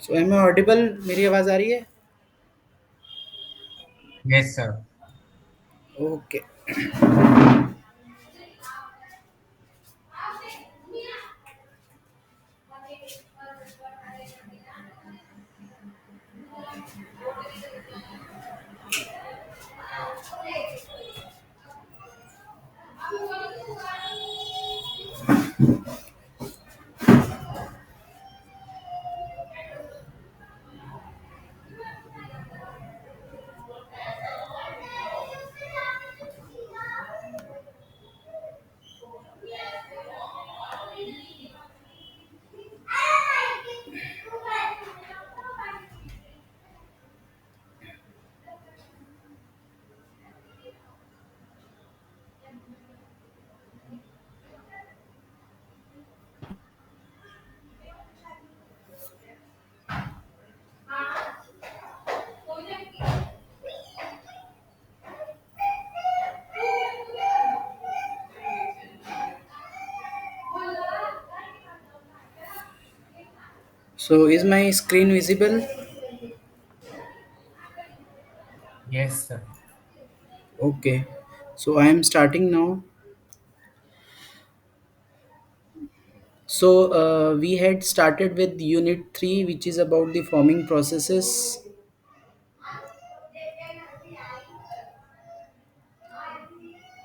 So am audible, मेरी आवाज़ आ रही है? Yes, sir. Okay. So is my screen visible? Yes, sir. Okay. So I am starting now. So we had started with unit 3, which is about the forming processes,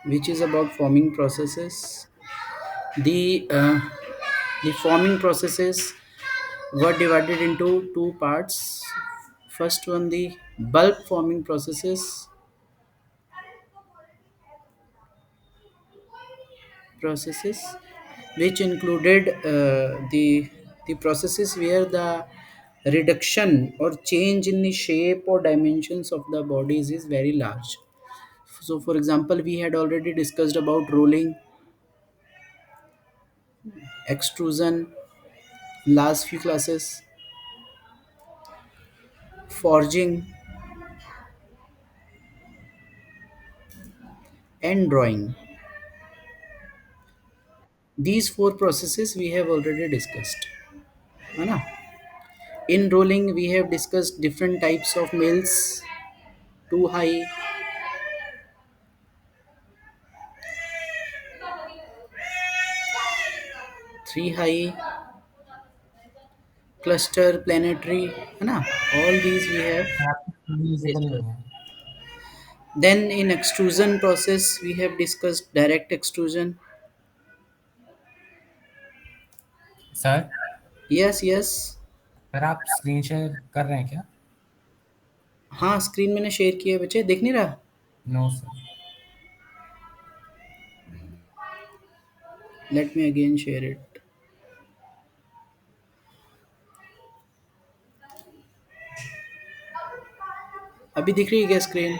which is about forming processes. The uh, the forming processes were divided into two parts. First one, the bulk forming processes, which included the processes where the reduction or change in the shape or dimensions of the bodies is very large. So for example, we had already discussed about rolling, extrusion, last few classes, forging, and drawing. These four processes we have already discussed, है ना? In rolling we have discussed different types of mills: two high, three high, cluster, planetary, है ना? All these we have आपकी visible discussed. नहीं है Then in extrusion process we have discussed direct extrusion. Sir. Yes, yes. Sir आप screen share कर रहे हैं क्या? हाँ, स्क्रीन मैंने शेयर किया है बच्चे, देख नहीं रहा? No sir. Let me again share it. अभी दिख रही है क्या स्क्रीन?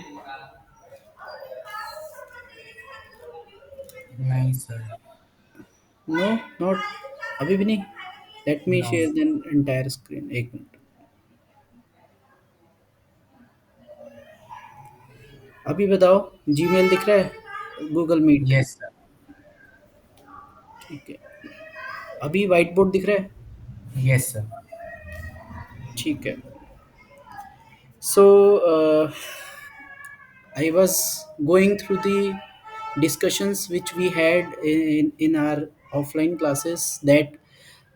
नहीं सर। नो, नॉट, अभी भी नहीं. Let me know share sir. The entire screen, एक मिनट. अभी बताओ, जीमेल दिख रहा है, गूगल मीट? Yes sir. ठीक है. अभी व्हाइट बोर्ड दिख रहा है? Yes sir. ठीक है. सो I was going through the discussions which we had in our offline classes, that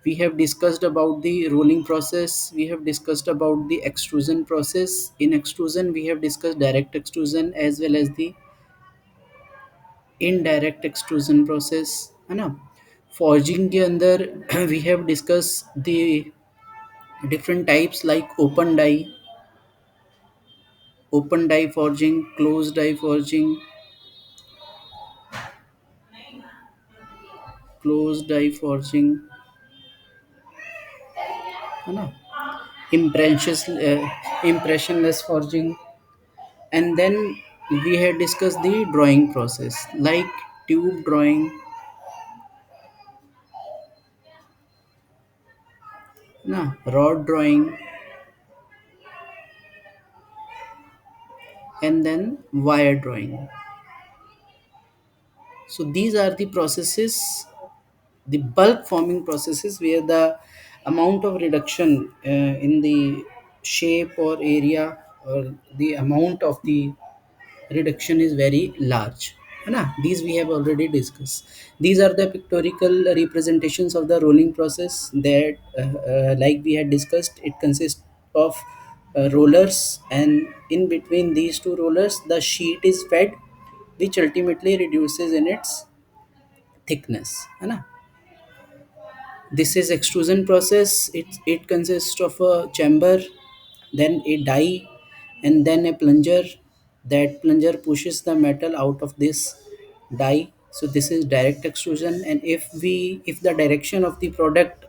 we have discussed about the rolling process, we have discussed about the extrusion process. In extrusion we have discussed direct extrusion as well as the indirect extrusion process, है ना? Forging के अंदर we have discussed the different types like open die forging, closed die forging, है ना? Impressionless forging. And then we had discussed the drawing process like tube drawing, na, rod drawing, and then wire drawing. So these are the processes, the bulk forming processes, where the amount of reduction in the shape or area, or the amount of the reduction is very large. है ना? These we have already discussed. These are the pictorial representations of the rolling process that, like we had discussed, it consists of rollers, and in between these two rollers, the sheet is fed, which ultimately reduces in its thickness. है ना? This is extrusion process. It consists of a chamber, then a die, and then a plunger. That plunger pushes the metal out of this die. So this is direct extrusion. And if the direction of the product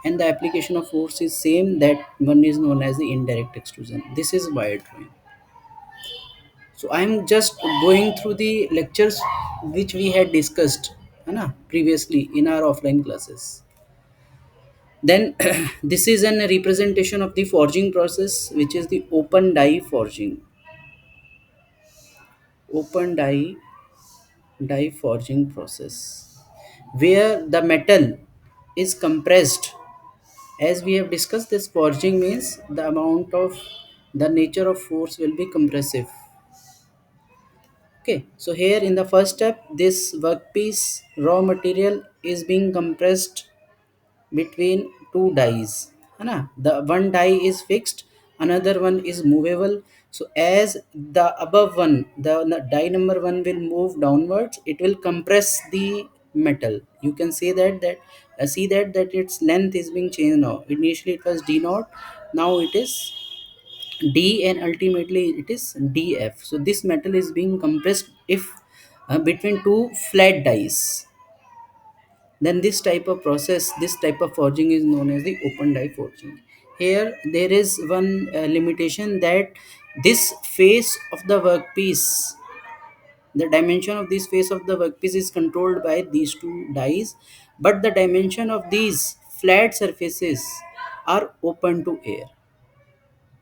and the application of force is same, that one is known as the indirect extrusion. This is wire drawing. So I am just going through the lectures which we had discussed, है ना, previously in our offline classes. Then this is an representation of the forging process, which is the open die forging process, where the metal is compressed. As we have discussed, this forging means the amount of the nature of force will be compressive. Okay, so here in the first step, this workpiece raw material is being compressed between two dies, है ना? The one die is fixed, another one is movable. So as the above one, the die number one will move downwards, it will compress the metal. You can say that its length is being changed now. Initially it was d naught, now it is d, and ultimately it is df. So this metal is being compressed if between two flat dies. Then this type of forging is known as the open die forging. Here there is one limitation, that this face of the workpiece, the dimension of this face of the workpiece is controlled by these two dies, but the dimension of these flat surfaces are open to air,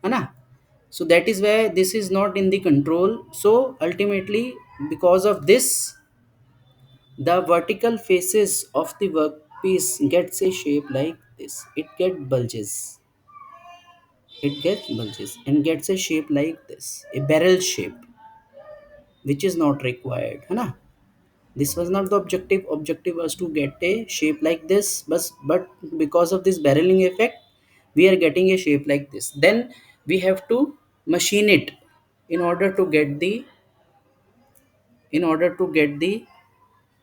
है ना? So that is why this is not in the control. So ultimately, because of this, the vertical faces of the workpiece gets a shape like this. It gets bulges and gets a shape like this, a barrel shape, which is not required. है ना? This was not the objective. Objective was to get a shape like this, but because of this barreling effect, we are getting a shape like this. Then we have to machine it in order to get the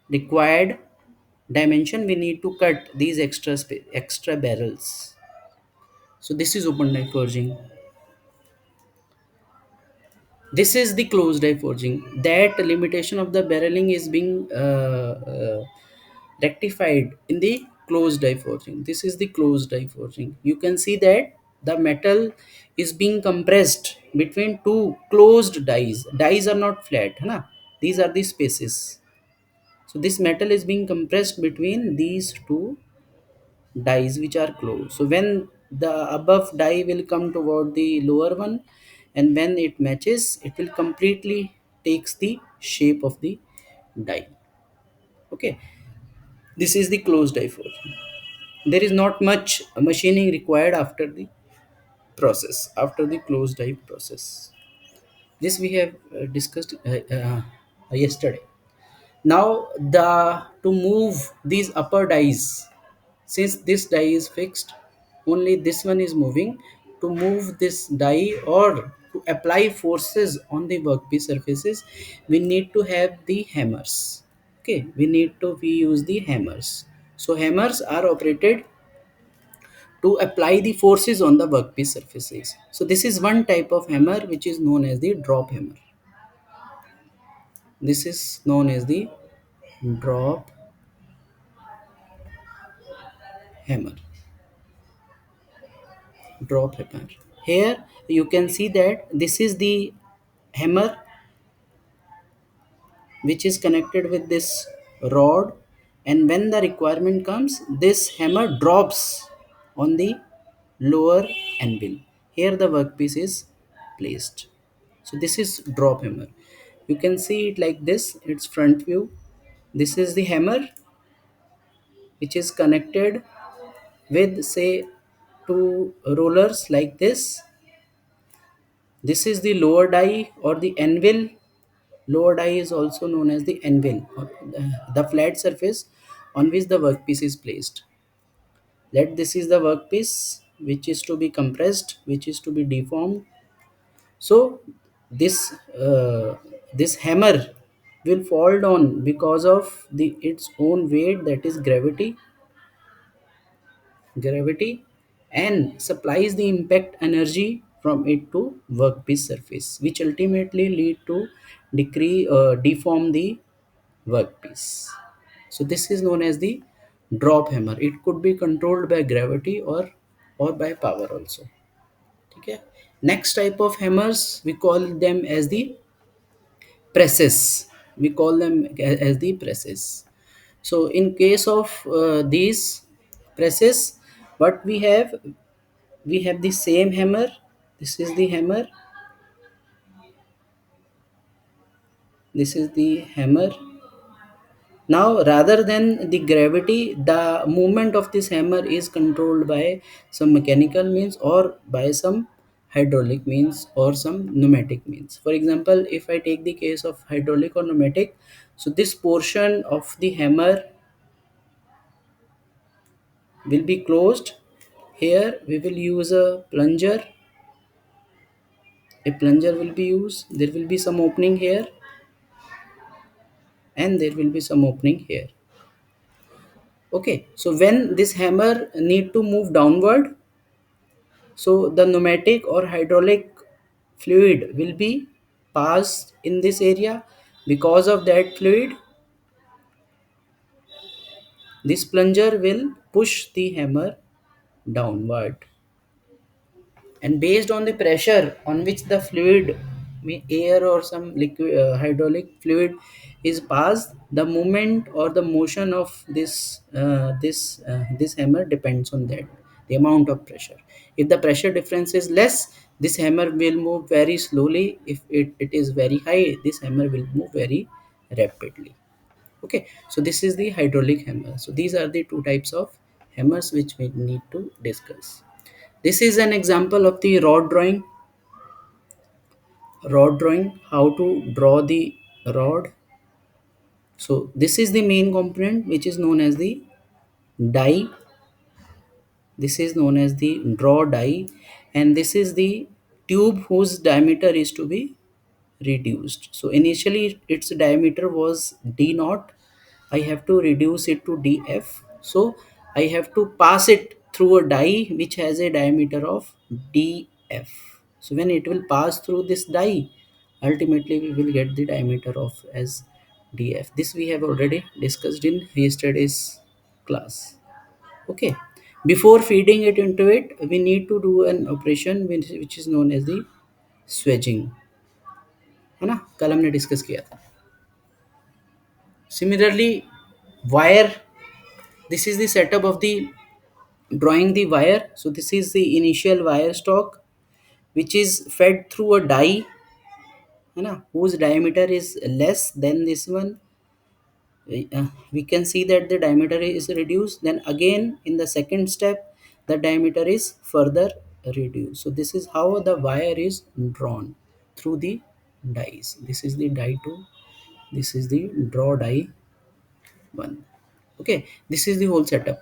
required dimension. We need to cut these extra barrels. So this is open die forging. This is the closed die forging. That limitation of the barreling is being rectified in the closed die forging. This is the closed die forging. You can see that the metal is being compressed between two closed dies. Dies are not flat, है ना? These are the spaces. So this metal is being compressed between these two dies which are closed. So when the above die will come toward the lower one, and when it matches, it will completely takes the shape of the die. Okay, this is the closed die forging. There is not much machining required after the closed die process. This we have discussed yesterday. Now the to move these upper dies, since this die is fixed, only this one is moving. To move this die or to apply forces on the workpiece surfaces, we need to have the hammers. Okay, we use the hammers. So hammers are operated to apply the forces on the workpiece surfaces. So this is one type of hammer which is known as the drop hammer. This is known as the drop hammer. Drop hammer. Here you can see that this is the hammer which is connected with this rod, and when the requirement comes, this hammer drops on the lower anvil. Here the workpiece is placed. So this is drop hammer. You can see it like this, its front view. This is the hammer which is connected with, say, two rollers like this. This is the lower die or the anvil. Lower die is also known as the anvil, or the flat surface on which the workpiece is placed. Let this is the workpiece which is to be compressed, which is to be deformed. So this this hammer will fall down because of the its own weight, that is gravity, and supplies the impact energy from it to workpiece surface, which ultimately lead to deform the workpiece. So this is known as the drop hammer. It could be controlled by gravity or by power also. Okay. Next type of hammers, we call them as the presses. We call them as the presses. So in case of these presses, what we have the same hammer. This is the hammer. This is the hammer. Now, rather than the gravity, the movement of this hammer is controlled by some mechanical means or by some hydraulic means or some pneumatic means. For example, if I take the case of hydraulic or pneumatic, so this portion of the hammer will be closed. Here we will use a plunger. A plunger will be used. There will be some opening here and there will be some opening here. Okay, so when this hammer need to move downward, so the pneumatic or hydraulic fluid will be passed in this area. Because of that fluid, this plunger will push the hammer downward. And based on the pressure on which the fluid, air or some liquid hydraulic fluid is passed, the movement or the motion of this hammer depends on that, the amount of pressure. If the pressure difference is less, this hammer will move very slowly. If it is very high, this hammer will move very rapidly. Okay, so this is the hydraulic hammer. So these are the two types of hammers which we need to discuss. This is an example of the rod drawing, how to draw the rod. So this is the main component which is known as the die. This is known as the draw die, and this is the tube whose diameter is to be reduced. So initially its diameter was d naught. I have to reduce it to df. So I have to pass it through a die which has a diameter of df. So when it will pass through this die, ultimately we will get the diameter of as df. This we have already discussed in yesterday's class. Okay, before feeding it into it, we need to do an operation which is known as the swedging, है ना, कल हमने discuss किया था. Similarly, wire, this is the setup of the drawing the wire. So this is the initial wire stock which is fed through a die, है ना, whose diameter is less than this one. We can see that the diameter is reduced. Then again in the second step, the diameter is further reduced. So this is how the wire is drawn through the dies. This is the die 2. This is the draw die 1. Okay, this is the whole setup,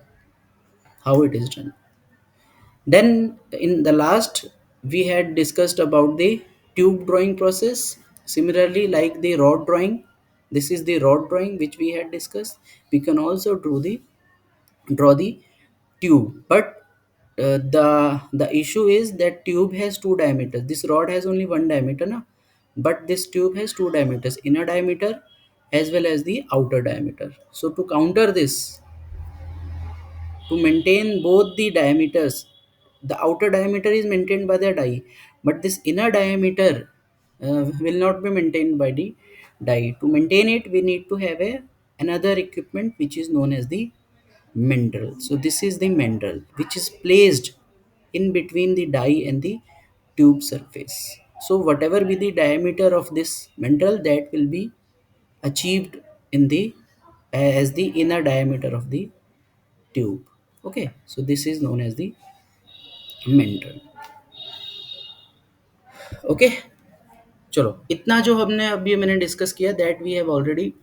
how it is done. Then in the last, we had discussed about the tube drawing process. Similarly, like the rod drawing, this is the rod drawing which we had discussed. We can also draw the tube, but the issue is that tube has two diameters. This rod has only one diameter, na? But this tube has two diameters, inner diameter as well as the outer diameter. So to counter this, to maintain both the diameters, the outer diameter is maintained by the die, but this inner diameter will not be maintained by the die. To maintain it, we need to have a another equipment which is known as the mandrel. So this is the mandrel which is placed in between the die and the tube surface. So whatever be the diameter of this mandrel, that will be achieved in the as the inner diameter of the tube. Okay, so this is known as the mental. Okay, चलो इतना जो हमने अभी मैंने discuss किया, that we have already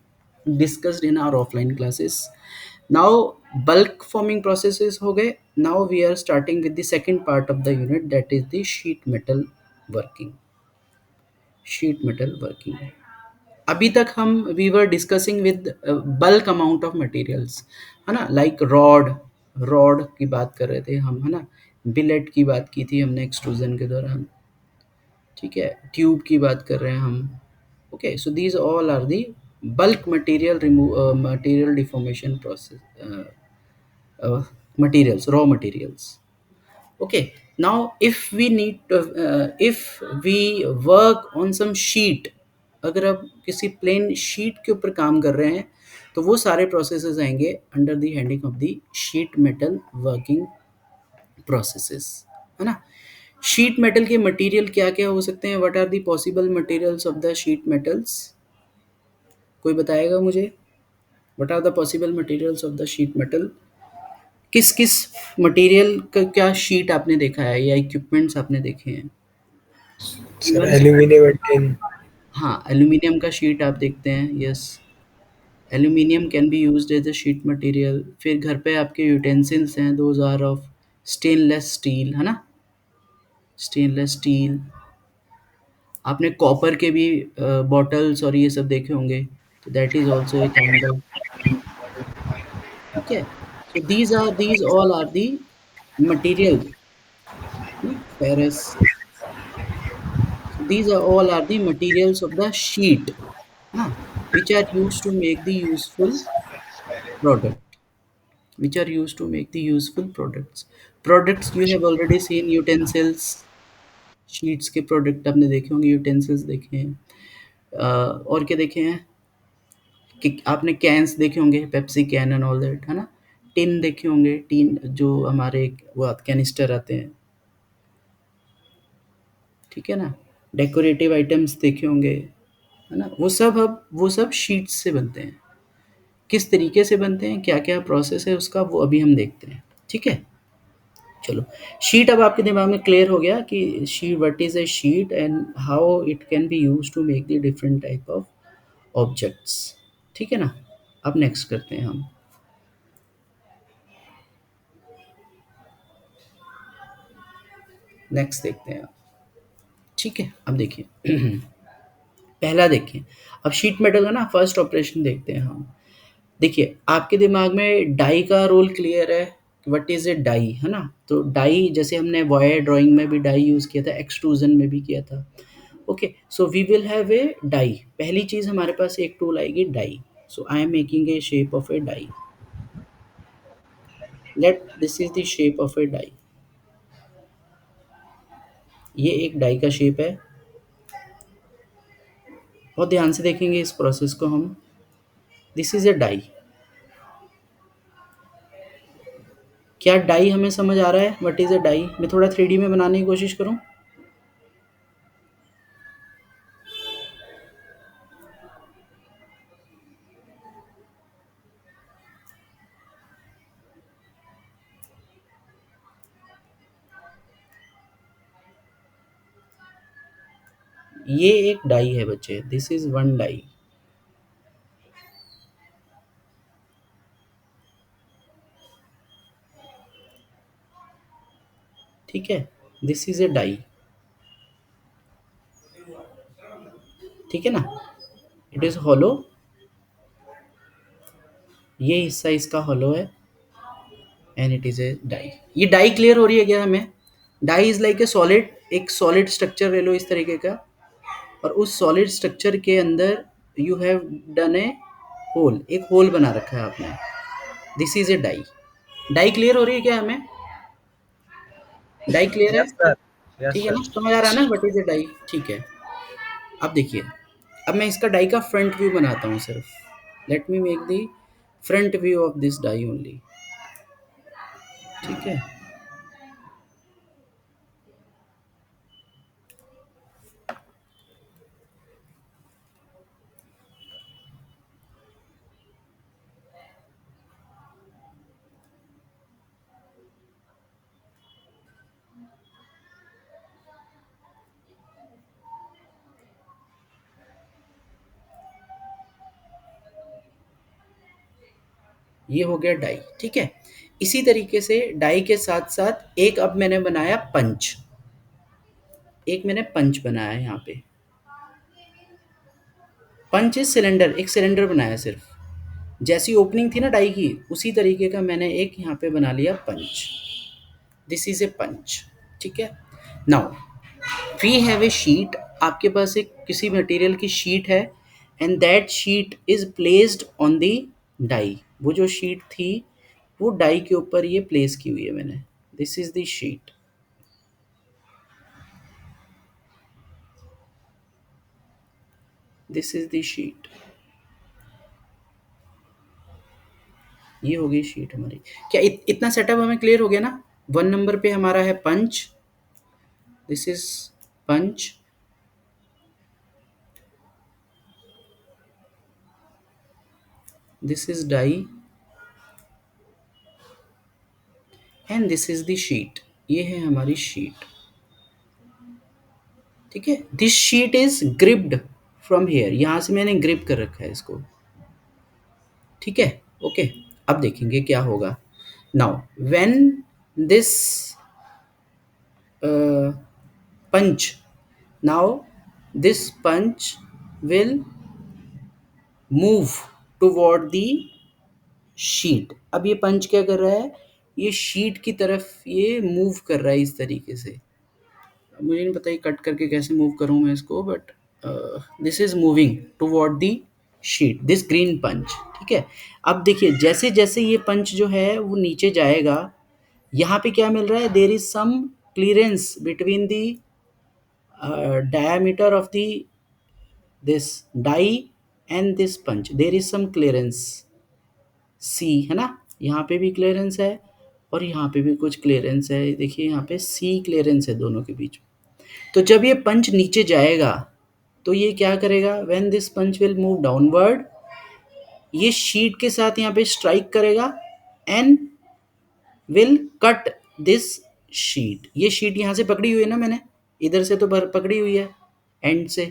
discussed in our offline classes. Now bulk forming processes हो गए। Now we are starting with the second part of the unit, that is the sheet metal working. Sheet metal working, अभी तक हम we were discussing with bulk amount of materials, है ना, like rod, rod की बात कर रहे थे हम, है ना, बिलेट की बात की थी हमने एक्सट्रूजन के दौरान, ठीक है, ट्यूब की बात कर रहे हैं हम। Okay, so these all are the bulk material remove material deformation process, materials, raw materials. Okay, now if we work on some sheet, अगर आप किसी प्लेन शीट के ऊपर काम कर रहे हैं तो वो सारे प्रोसेसेस आएंगे under the heading of the sheet metal working processes, है ना। शीट मेटल के मटेरियल क्या क्या हो सकते हैं, what are the possible materials of the sheet metals, कोई बताएगा मुझे, what are the possible materials of the sheet metal. किस किस मटेरियल का क्या शीट आपने देखा है या इक्विपमेंट्स आपने देखे हैं। Sir even, aluminium and tin. हाँ, एल्यूमिनियम का शीट आप देखते हैं, yes, aluminium can be used as a sheet material. फिर घर पे आपके यूटेंसिल्स हैं, those are of stainless steel, है ना, स्टेनलेस स्टील। आपने कॉपर के भी बॉटल्स और ये सब देखे होंगे, तो that is also a kind of, ठीक है। So these all are the material, ferrous. So these are all are the materials of the sheet, huh, which are used to make the useful product. Which are used to make the useful products. Products you have already seen utensils, sheets के product आपने देखे होंगे, utensils देखे हैं, और क्या देखे हैं कि आपने cans देखे होंगे, Pepsi can and all that, है ना। टिन देखे होंगे, टिन जो हमारे वो कैनिस्टर आते हैं, ठीक है ना। डेकोरेटिव आइटम्स देखे होंगे, है ना, वो सब, अब वो सब शीट्स से बनते हैं। किस तरीके से बनते हैं, क्या क्या प्रोसेस है उसका, वो अभी हम देखते हैं, ठीक है। चलो, शीट अब आपके दिमाग में क्लियर हो गया कि she what is a sheet and how it can be use to make the different type of objects, ठीक है ना। अब नेक्स्ट करते हैं हम, नेक्स्ट देखते हैं, ठीक है। अब देखिए पहला देखिए, अब शीट मेटल का ना फर्स्ट ऑपरेशन देखते हैं हम। देखिए आपके दिमाग में डाई का रोल क्लियर है, व्हाट इज ए डाई, है ना। तो डाई जैसे हमने वायर ड्राइंग में भी डाई यूज किया था, एक्सट्रूजन में भी किया था। Okay, so we will have a die. पहली चीज हमारे पास एक टूल आएगी die. So I am making a shape of a die, let this is the shape of a die. ये एक डाई का शेप है, बहुत ध्यान से देखेंगे इस प्रोसेस को हम। This is a die. क्या डाई हमें समझ आ रहा है, व्हाट इज ए डाई। मैं थोड़ा 3D में बनाने की कोशिश करूं। ये एक डाई है बच्चे, दिस इज वन डाई, ठीक है। दिस इज ए डाई, ठीक है ना। इट इज हॉलो, ये हिस्सा इसका हॉलो है, and it is a die. ये डाई क्लियर हो रही है क्या हमें। Die is like a solid, एक सॉलिड स्ट्रक्चर ले लो इस तरीके का, और उस सॉलिड स्ट्रक्चर के अंदर you have done a hole, एक होल बना रखा है आपने। This is a die. Die clear हो रही है क्या हमें, डाई क्लियर है, यस सर। यस ठीक है ना, सर। समझ आ रहा है ना व्हाट इज ए डाई, ठीक है। अब देखिए, अब मैं इसका डाई का फ्रंट व्यू बनाता हूँ सिर्फ। Let me make the front view of this die only, ठीक है। ये हो गया डाई, ठीक है। इसी तरीके से डाई के साथ साथ एक अब मैंने बनाया पंच, एक मैंने पंच बनाया यहाँ पे। पंच इज सिलेंडर, एक सिलेंडर बनाया सिर्फ, जैसी ओपनिंग थी ना डाई की उसी तरीके का मैंने एक यहाँ पे बना लिया पंच। दिस इज ए पंच, ठीक है। Now we have a sheet, आपके पास एक किसी मटेरियल की शीट है and that sheet is placed on the die. वो जो शीट थी वो डाई के ऊपर ये प्लेस की हुई है मैंने। This is the sheet, this is the sheet, ये हो गई शीट हमारी। क्या इतना सेटअप हमें क्लियर हो गया ना। 1 नंबर पे हमारा है punch, this is punch, this is die and this is the sheet, ये है हमारी शीट, ठीक है। This sheet is gripped from here, यहां से मैंने ग्रिप कर रखा है इसको, ठीक है। ओके, अब देखेंगे क्या होगा। Now when this punch, now this punch will move toward the sheet. अब ये पंच क्या कर रहा है, ये शीट की तरफ ये मूव कर रहा है इस तरीके से। मुझे नहीं पता ये कट करके कैसे मूव करूं मैं इसको, but this is moving toward the sheet, this green punch, ठीक है। अब देखिए जैसे जैसे ये पंच जो है वो नीचे जाएगा, यहाँ पे क्या मिल रहा है, there is some clearance between the diameter of the this die and this punch, there is some clearance C, है ना। यहाँ पे भी क्लियरेंस है और यहाँ पे भी कुछ क्लियरेंस है, देखिए यहाँ पे C क्लियरेंस है दोनों के बीच। तो जब ये पंच नीचे जाएगा तो ये क्या करेगा, when this punch will move downward, ये शीट के साथ यहाँ पे स्ट्राइक करेगा and will cut this sheet. ये शीट यहाँ से पकड़ी हुई है ना मैंने, इधर से तो पकड़ी हुई है एंड से,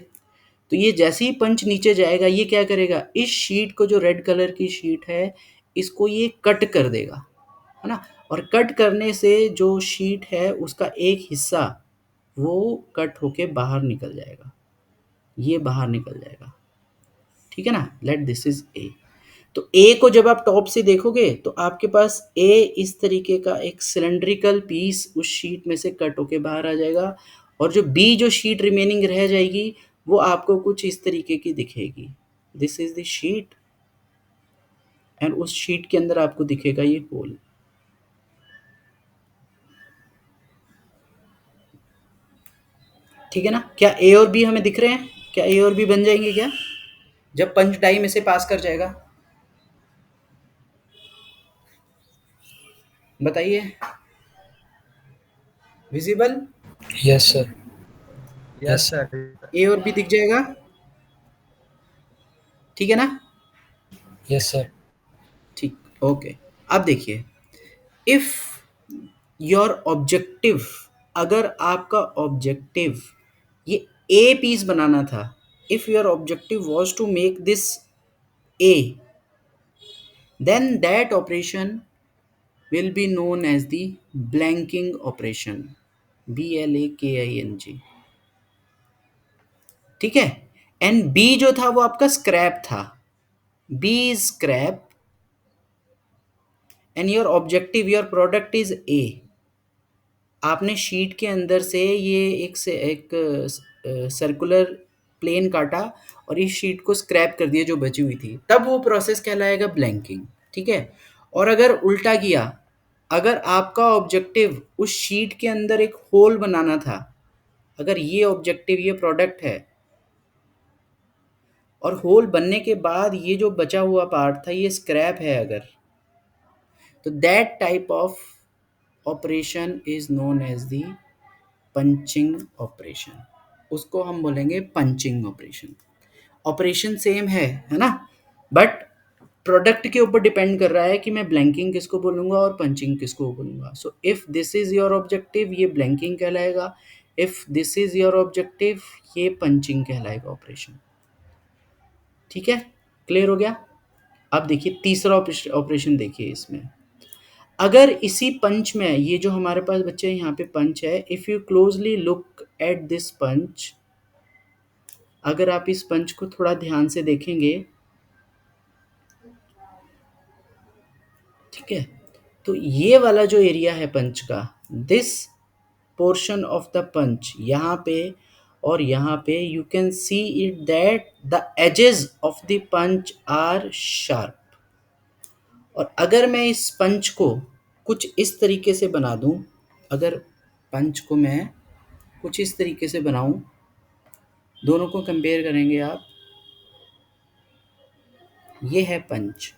तो ये जैसे ही पंच नीचे जाएगा ये क्या करेगा, इस शीट को, जो रेड कलर की शीट है, इसको ये कट कर देगा, है ना। और कट करने से जो शीट है उसका एक हिस्सा वो कट होके बाहर निकल जाएगा, ये बाहर निकल जाएगा, ठीक है ना। लेट दिस इज ए। तो ए को जब आप टॉप से देखोगे तो आपके पास ए इस तरीके का एक सिलेंड्रिकल पीस उस शीट में से कट होके बाहर आ जाएगा, और जो बी जो शीट रिमेनिंग रह जाएगी वो आपको कुछ इस तरीके की दिखेगी। This is the sheet and उस शीट के अंदर आपको दिखेगा ये होल, ठीक है ना। क्या ए और बी हमें दिख रहे हैं, क्या ए और बी बन जाएंगे क्या जब पंच डाई में से पास कर जाएगा, बताइए। Visible, Yes, sir. Yes, Yes, sir. sir. ए और बी दिख जाएगा, ठीक है ना। Yes, sir. ठीक, ओके। अब देखिए, इफ योर ऑब्जेक्टिव, अगर आपका ऑब्जेक्टिव ये ए पीस बनाना था, if your objective was to make this A, then that operation will be known as the blanking operation, BLAKING, ठीक है। एंड बी जो था वो आपका स्क्रैप था, B is scrap and your objective, your product is A. आपने sheet के अंदर से ये एक सर्कुलर प्लेन काटा और इस शीट को स्क्रैप कर दिया जो बची हुई थी, तब वो प्रोसेस कहलाएगा ब्लैंकिंग, ठीक है। और अगर उल्टा किया, अगर आपका ऑब्जेक्टिव उस शीट के अंदर एक होल बनाना था, अगर ये ऑब्जेक्टिव, ये प्रोडक्ट है और होल बनने के बाद ये जो बचा हुआ पार्ट था ये स्क्रैप है अगर, तो that type of operation is known as the punching operation, उसको हम बोलेंगे पंचिंग ऑपरेशन। ऑपरेशन सेम है ना, बट प्रोडक्ट के ऊपर डिपेंड कर रहा है कि मैं ब्लैंकिंग किसको बोलूँगा और पंचिंग किसको बोलूँगा। So if this is your objective ये ब्लैंकिंग कहलाएगा, if this is your objective ये पंचिंग कहलाएगा ऑपरेशन, ठीक है। क्लियर हो गया। अब देखिए तीसरा ऑपरेशन देखिए इसमें, अगर इसी पंच में ये जो हमारे पास बच्चे यहाँ पे पंच है, if you closely look at this punch, अगर आप इस पंच को थोड़ा ध्यान से देखेंगे, ठीक है, तो ये वाला जो एरिया है पंच का, this portion of the punch यहाँ पे और यहाँ पे, you can see it that the edges of the punch are sharp. और अगर मैं इस पंच को कुछ इस तरीके से बना दूं, अगर पंच को मैं कुछ इस तरीके से बनाऊं, दोनों को कंपेयर करेंगे आप, ये है पंच,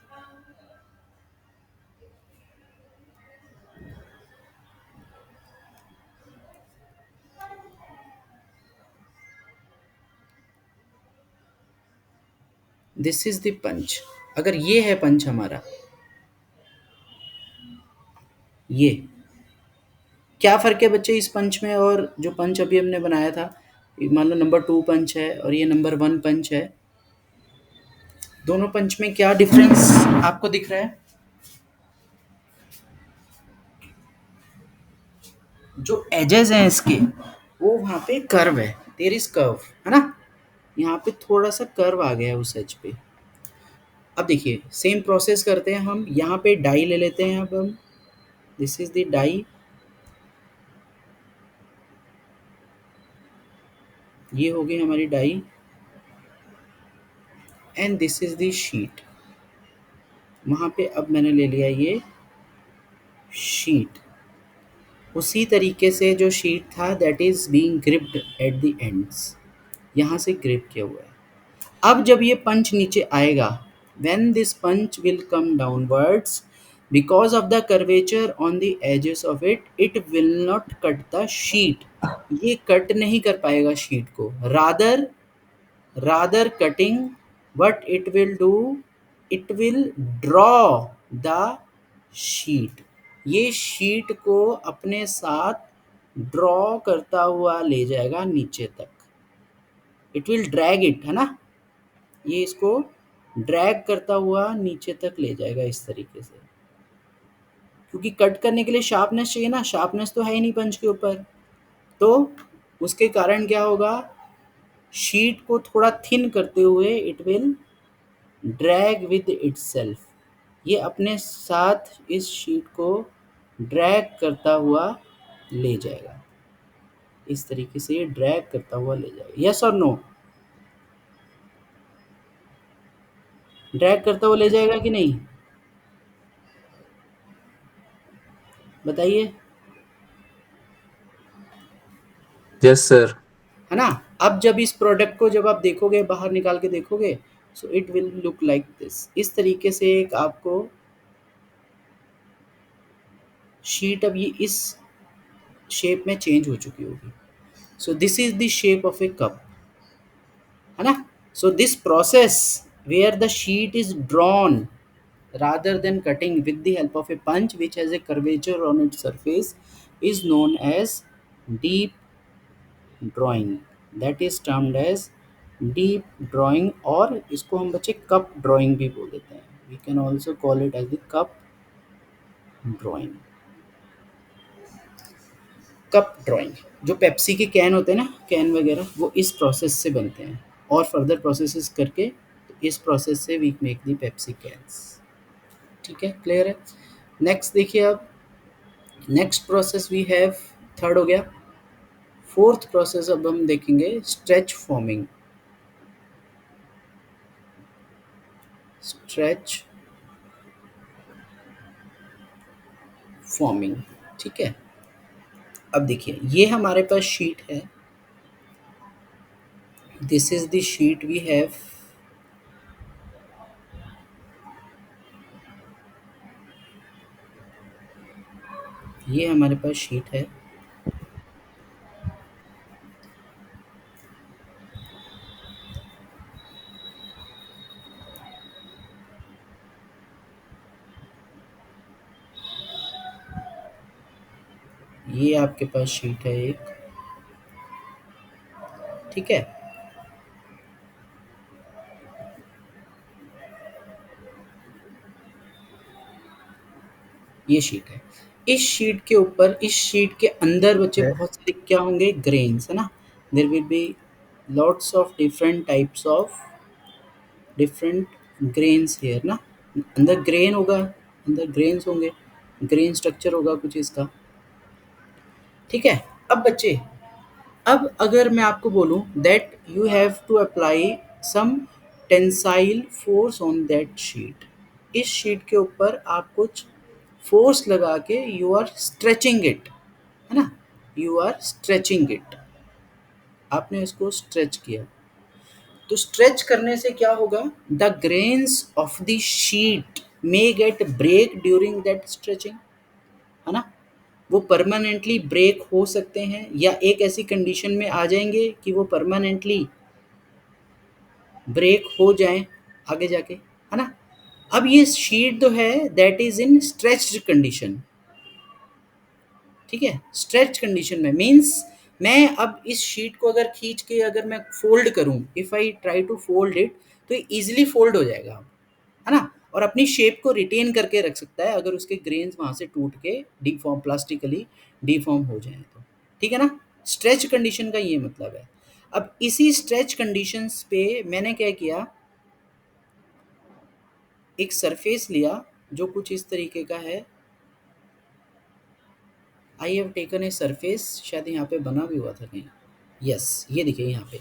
दिस इज द पंच। अगर ये है पंच हमारा, ये क्या फ़र्क है बच्चे इस पंच में और जो पंच अभी हमने बनाया था, मान लो नंबर 2 पंच है और ये नंबर 1 पंच है, दोनों पंच में क्या डिफरेंस आपको दिख रहा है? जो एजेस हैं इसके, वो वहाँ पे कर्व है, देयर इज कर्व, है ना, यहाँ पे थोड़ा सा कर्व आ गया है उस एज पे। अब देखिए सेम प्रोसेस करते हैं हम, यहाँ पे डाई ले लेते हैं अब हम, दिस इज द डाई, ये हो गई हमारी die, and this is the sheet. वहाँ पे अब मैंने ले लिया ये शीट, उसी तरीके से जो शीट था that is being gripped at the ends, यहाँ से ग्रिप किया हुआ है। अब जब ये पंच नीचे आएगा, when this punch will come downwards, because of the curvature on the edges of it, it will not cut the sheet, ये कट नहीं कर पाएगा शीट को, rather cutting, what it will do, it will draw the sheet, ये sheet को अपने साथ draw करता हुआ ले जाएगा नीचे तक, इट विल ड्रैग इट, है ना, ये इसको ड्रैग करता हुआ नीचे तक ले जाएगा इस तरीके से, क्योंकि कट करने के लिए शार्पनेस चाहिए ना, शार्पनेस तो है ही नहीं पंच के ऊपर, तो उसके कारण क्या होगा, शीट को थोड़ा थिन करते हुए it will drag with itself, ये अपने साथ इस शीट को ड्रैग करता हुआ ले जाएगा, इस तरीके से ये ड्रैग करता हुआ ले जाएगा, यस और नो, ड्रैग करता हुआ ले जाएगा कि नहीं, बताइए, Yes, sir. है ना। अब जब इस प्रोडक्ट को जब आप देखोगे, बाहर निकाल के देखोगे, सो it will look like this, इस तरीके से एक आपको शीट अब ये इस शेप में चेंज हो चुकी होगी, so this is the shape of a cup, है ना। So this process where the sheet is drawn rather than cutting with the help of a punch which has a curvature on its surface is known as deep drawing, that is termed as deep drawing, और इसको हम बच्चे cup drawing भी बोल देते हैं, we can also call it as the cup drawing. Cup drawing, जो Pepsi के कैन होते हैं ना, कैन वगैरह, वो इस प्रोसेस से बनते हैं, और फर्दर प्रोसेसेस करके इस प्रोसेस से we make the Pepsi cans, ठीक है, क्लियर है। नेक्स्ट देखिए अब, next process we have, third हो गया, फोर्थ प्रोसेस अब हम देखेंगे स्ट्रेच फॉर्मिंग, स्ट्रेच फॉर्मिंग, ठीक है। अब देखिए ये हमारे पास शीट है, this is the sheet we have, ये हमारे पास शीट है, ये आपके पास शीट है एक, ठीक है। ये शीट है। इस शीट के ऊपर, इस शीट के अंदर बच्चे है। बहुत सारे क्या होंगे, ग्रेन्स, है ना। There will be lots of different types of different grains here ना। अंदर ग्रेन होगा, अंदर ग्रेन्स होंगे, ग्रेन स्ट्रक्चर होगा कुछ इसका। ठीक है। अब बच्चे, अब अगर मैं आपको बोलूं that you have to apply some tensile force on that sheet, इस शीट के ऊपर आप कुछ फोर्स लगा के यू आर स्ट्रेचिंग इट, है ना, यू आर स्ट्रेचिंग इट, आपने इसको स्ट्रेच किया। तो स्ट्रेच करने से क्या होगा, the grains of the sheet may get break during that stretching, है ना। वो परमानेंटली ब्रेक हो सकते हैं या एक ऐसी कंडीशन में आ जाएंगे कि वो परमानेंटली ब्रेक हो जाएं आगे जाके, है ना। अब ये शीट जो है that is in stretched condition. ठीक है, स्ट्रेच कंडीशन में मीन्स मैं अब इस शीट को अगर खींच के अगर मैं फोल्ड करूं, if I try to fold it, तो ये इजिली फोल्ड हो जाएगा, है ना, और अपनी शेप को रिटेन करके रख सकता है अगर उसके ग्रेन्स वहां से टूट के डिफॉर्म, प्लास्टिकली डिफॉर्म हो जाए तो। ठीक है ना, स्ट्रेच कंडीशन का ये मतलब है। अब इसी स्ट्रेच कंडीशंस पे मैंने क्या किया, एक सरफेस लिया जो कुछ इस तरीके का है। I have taken a surface, शायद यहाँ पे बना भी हुआ था कहीं। यस, ये देखिए यहाँ पे,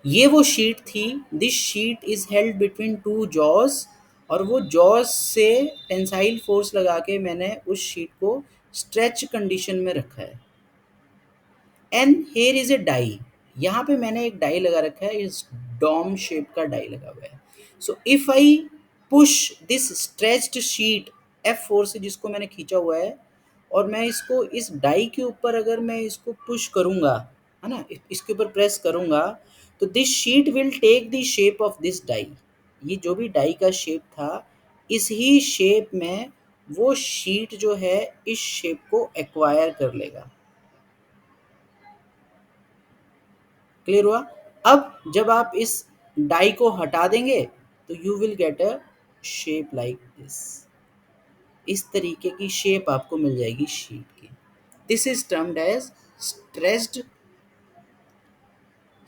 ये वो शीट थी। This sheet is held between two jaws, और वो जॉज से टेंसाइल फोर्स लगा के मैंने उस शीट को स्ट्रेच कंडीशन में रखा है। And here is a die, यहाँ पे मैंने एक डाई लगा रखा है, इस डॉम शेप का डाई लगा हुआ है। So if I push this stretched sheet, F force से जिसको मैंने खींचा हुआ है, और मैं इसको इस डाई के ऊपर अगर मैं इसको पुश करूंगा, है ना, इसके ऊपर प्रेस करूंगा, तो this sheet will take the shape of this die. ये जो भी डाई का शेप था, इस ही शेप में वो शीट जो है इस शेप को एक्वायर कर लेगा। क्लियर हुआ। अब जब आप इस डाई को हटा देंगे तो you will get a shape like this, इस तरीके की शेप आपको मिल जाएगी शीट की। This is termed as stressed,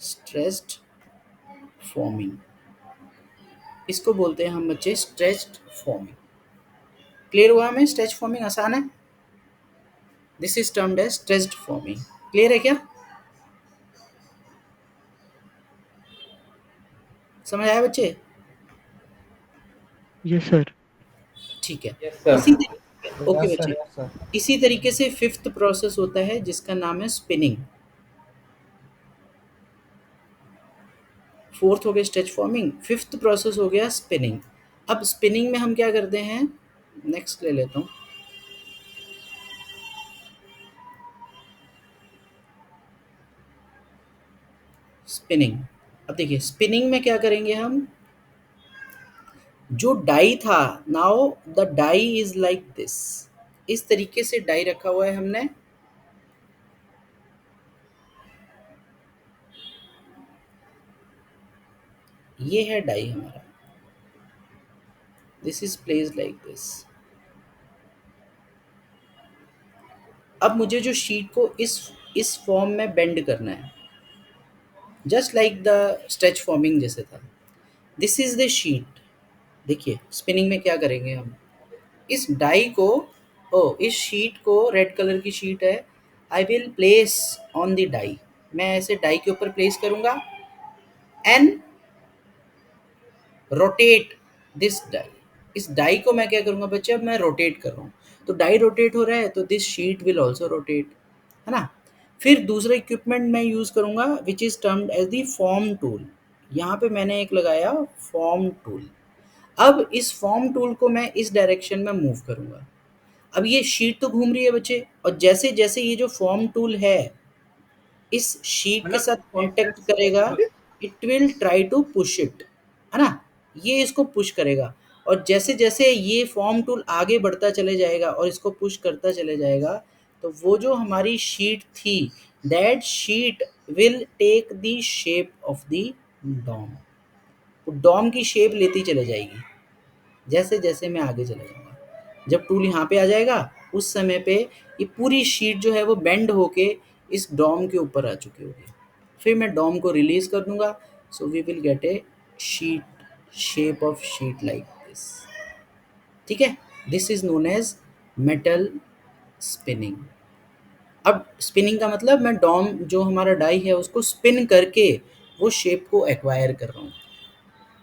stressed forming, इसको बोलते हैं हम बच्चे स्ट्रेच्ड फॉर्मिंग। क्लियर हुआ हमें, स्ट्रेच फॉर्मिंग आसान है। This is termed as stretched forming. Clear है क्या, समझ आया बच्चे। Yes, sir. ठीक है। Yes, sir. इसी तरीके, ओके यस सर, बच्चे, यस सर। इसी तरीके से फिफ्थ प्रोसेस होता है जिसका नाम है स्पिनिंग। फोर्थ हो गया स्ट्रेच फॉर्मिंग, फिफ्थ प्रोसेस हो गया स्पिनिंग। अब स्पिनिंग में हम क्या करते हैं, नेक्स्ट ले लेता हूँ। स्पिनिंग, अब देखिए स्पिनिंग में क्या करेंगे हम, जो डाई था, now the die is like this, इस तरीके से डाई रखा हुआ है हमने। ये है डाई हमारा, this is place like this. अब मुझे जो शीट को इस फॉर्म में बेंड करना है, just like the stretch forming जैसे था। This is the sheet. देखिए स्पिनिंग में क्या करेंगे हम, इस डाई को, ओ इस शीट को, रेड कलर की शीट है, I will place on the die, मैं ऐसे डाई के ऊपर प्लेस करूंगा एंड रोटेट दिस डाई। इस डाई को मैं क्या करूंगा बच्चे, अब मैं रोटेट कर रहा हूँ, तो डाई रोटेट हो रहा है तो this sheet will also rotate, है ना। फिर दूसरा इक्विपमेंट मैं यूज करूंगा which is termed as the form tool. यहाँ पे मैंने एक लगाया फॉर्म टूल। अब इस फॉर्म टूल को मैं इस डायरेक्शन में मूव करूंगा। अब ये शीट तो घूम रही है बच्चे, और जैसे जैसे ये जो फॉर्म टूल है इस शीट के साथ कांटेक्ट करेगा, it will try to push it, है ना, ये इसको पुश करेगा। और जैसे जैसे ये फॉर्म टूल आगे बढ़ता चले जाएगा और इसको पुश करता चले जाएगा, तो वो जो हमारी शीट थी, that sheet will take the shape of the dome, वो डॉम की शेप लेती चले जाएगी जैसे जैसे मैं आगे चला जाऊंगा। जब टूल यहाँ पे आ जाएगा उस समय पे ये पूरी शीट जो है वो बेंड होके इस डॉम के ऊपर आ चुकी होगी। फिर मैं डॉम को रिलीज कर दूंगा, so we will get a sheet shape of sheet like this. ठीक है, this is known as metal spinning. अब स्पिनिंग का मतलब मैं डॉम जो हमारा डाई है उसको स्पिन करके वो शेप को एक्वायर कर रहा हूँ।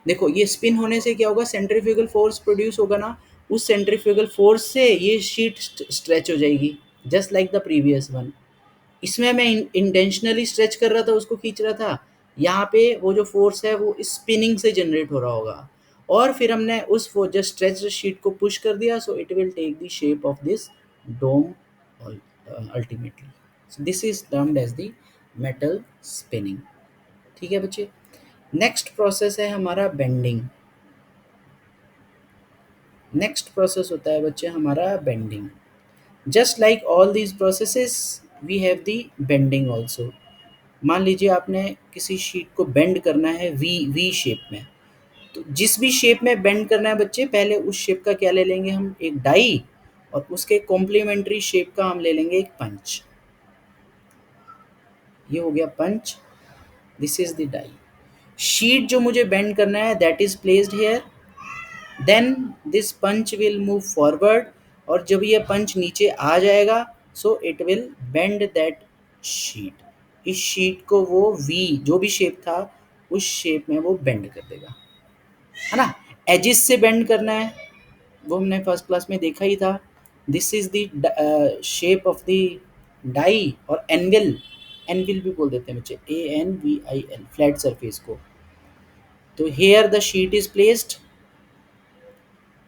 देखो ये स्पिन होने से क्या होगा, सेंट्रीफ्यूगल फोर्स प्रोड्यूस होगा ना, उस सेंट्रीफ्यूगल फोर्स से ये शीट स्ट्रेच हो जाएगी just like the previous one. इसमें मैं इंटेंशनली स्ट्रेच कर रहा था, उसको खींच रहा था, यहाँ पे वो जो फोर्स है वो स्पिनिंग से जनरेट हो रहा होगा और फिर हमने उस जस्ट स्ट्रेच शीट को पुश कर दिया, so it will take the shape of this dome ultimately. So this is termed as the metal spinning. ठीक है बच्चे, नेक्स्ट प्रोसेस है हमारा बेंडिंग। नेक्स्ट प्रोसेस होता है बच्चे हमारा bending. Just like all these processes we have the bending also. मान लीजिए आपने किसी शीट को बेंड करना है वी वी शेप में, तो जिस भी शेप में बेंड करना है बच्चे, पहले उस शेप का क्या ले लेंगे हम, एक डाई, और उसके कॉम्प्लीमेंट्री शेप का हम ले लेंगे एक पंच। ये हो गया punch, this is the die. Sheet जो मुझे बेंड करना है that is placed here, then this punch will move forward, और जब ये पंच नीचे आ जाएगा so it will bend that sheet. इस शीट को वो वी जो भी शेप था उस शेप में वो बेंड कर देगा, है ना। एजिस से बेंड करना है वो हमने फर्स्ट क्लास में देखा ही था। This is the shape of the die, और एनविल, एनविल भी बोल देते हैं बच्चे, ANVIL, फ्लैट सरफेस को। तो here the sheet is placed,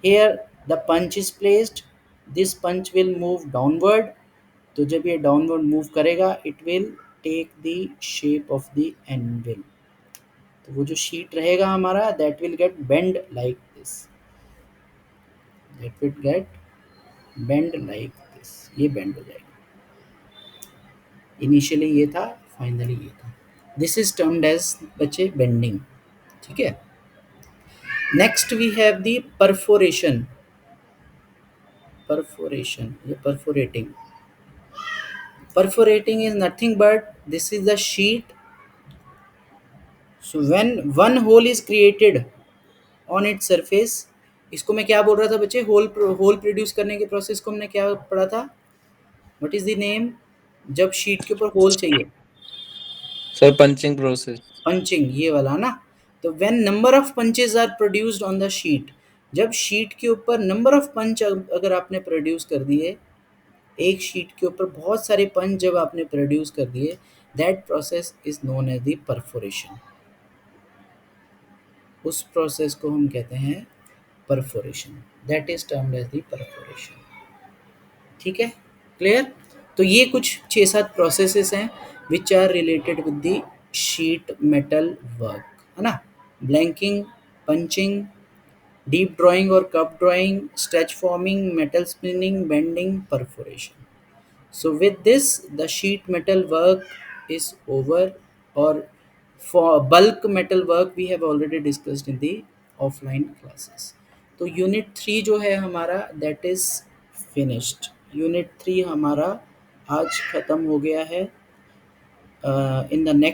here the punch is placed, this punch will move downward, तो जब ये डाउनवर्ड मूव करेगा it will take the shape of the anvil. तो वो जो शीट रहेगा हमारा that will get bend like this, that will get bend like this, ये बेंड हो जाएगा। इनिशियली ये था, फाइनली ये था। दिस इज टर्म्ड एज बच्चे बेंडिंग। ठीक है, next we have the perforation. Perforation या perforating, perforating is nothing but this is the sheet, so when one hole is created on its surface, इसको मैं क्या बोल रहा था बच्चे, होल होल प्रोड्यूस करने के प्रोसेस को हमने क्या पढ़ा था, व्हाट इज द नेम, जब शीट के ऊपर होल चाहिए, Sir, punching process. पंचिंग, ये वाला ना। तो when number of punches are produced on the sheet, जब शीट के ऊपर नंबर ऑफ पंच अगर आपने प्रोड्यूस कर दिए, एक शीट के ऊपर बहुत सारे पंच जब आपने प्रोड्यूस कर दिए, that process is known as the perforation. उस प्रोसेस को हम कहते हैं perforation, that is termed as the perforation. ठीक है, क्लियर। तो ये कुछ 6-7 प्रोसेसेस हैं which are related with the sheet metal work, है ना। ब्लैंकिंग, पंचिंग, डीप ड्राइंग और cup drawing, stretch forming, metal spinning, bending, perforation. So with this, the sheet metal work is over, or for bulk metal work we have already discussed in the offline classes. तो unit 3 जो है हमारा that is finished. Unit 3 हमारा आज ख़त्म हो गया है। In the next